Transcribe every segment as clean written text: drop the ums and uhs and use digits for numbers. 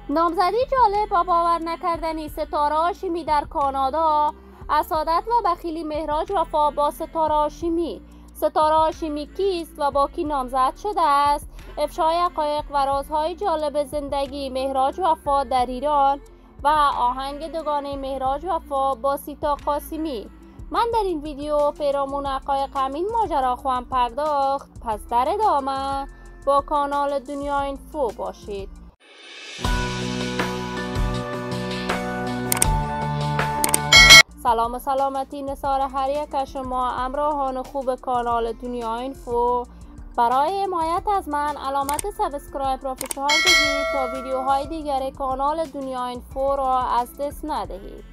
نامزدی جالب و باور نکردنی ستاره هاشمی در کانادا. از سعادت و بخیلی مهراج وفا با ستاره هاشمی. ستاره هاشمی کیست و با کی نامزد شده است؟ افشای حقایق و رازهای جالب زندگی مهراج وفا در ایران و آهنگ دوگانه مهراج وفا با سیتا قاسمی. من در این ویدیو پیرامون حقایق همین ماجرا خواهم پرداخت، پس در ادامه با کانال دنیا اینفو باشید. سلام و سلامتی نثار هر یک شما همراهان خوب کانال دنیا اینفو. برای حمایت از من علامت سابسکرایب را فشار دهید تا ویدیوهای دیگر کانال دنیا اینفو را از دست ندهید.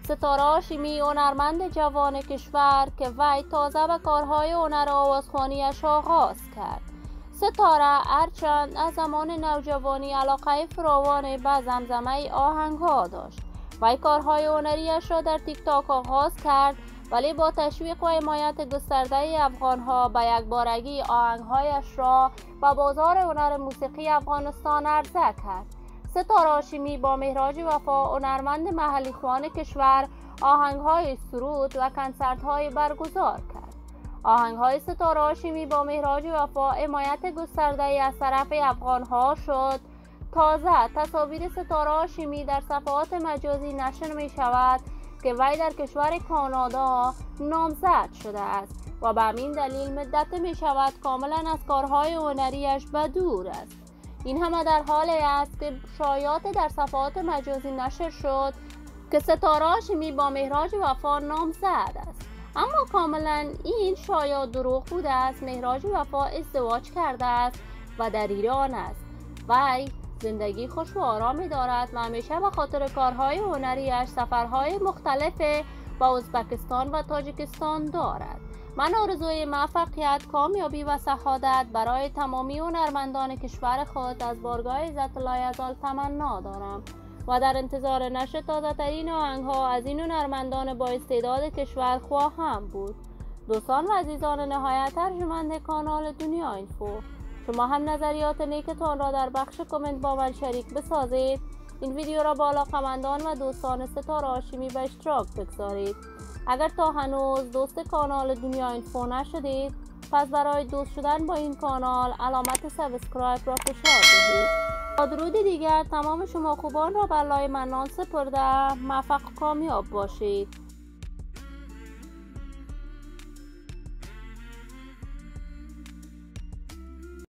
ستاره هاشمی هنرمند جوان کشور که وی تازه به کارهای هنر آوازخوانیش آغاز کرد. ستاره هرچند از زمان نوجوانی علاقه فراوان به زمزمه آهنگ‌ها داشت. وی کارهای هنریش را در تیک تاک آغاز کرد، ولی با تشویق و حمایت گسترده افغانها به یکبارگی آهنگهایش را به بازار هنر موسیقی افغانستان عرضه کرد. ستاره هاشمی با مهراج وفا هنرمند محلی خوان کشور آهنگهای سرود و کنسرت‌های برگزار کرد. آهنگهای ستاره هاشمی با مهراج وفا حمایت گسترده از طرف افغانها شد. تازه تصاویر ستاره هاشمی در صفحات مجازی نشر می شود که وی در کشور کانادا نامزد شده است و به همین دلیل مدت می شود کاملا از کارهای هنریش به دور است. این همه در حالی است که شایعات در صفحات مجازی نشر شد که ستاره هاشمی با مهراج وفا نامزد است، اما کاملا این شایعات دروغ بوده است. مهراج وفا ازدواج کرده است و در ایران است. وی زندگی خوش و آرامی دارد و همیشه به خاطر کارهای هنریش سفرهای مختلف با ازبکستان و تاجیکستان دارد. من آرزوی موفقیت، کامیابی و سعادت برای تمامی هنرمندان کشور خود از بارگاه عزت الله یزال تمنا دارم و در انتظار نشر تازه‌ترین آهنگ‌ها از این هنرمندان با استعداد کشور خواهم بود. دوستان و عزیزان نهایت ارجمند کانال دنیا اینفو، شما هم نظریات نیکتان را در بخش کامنت با من شریک بسازید. این ویدیو را با علاقه‌مندان و دوستان ستاره هاشمی به اشتراک بگذارید. اگر تا هنوز دوست کانال دنیا اینفو نشدید، پس برای دوست شدن با این کانال علامت سابسکرایب را فشار دهید. با درودی دیگر تمام شما خوبان را به الله منان سپرده موفق و کامیاب باشید.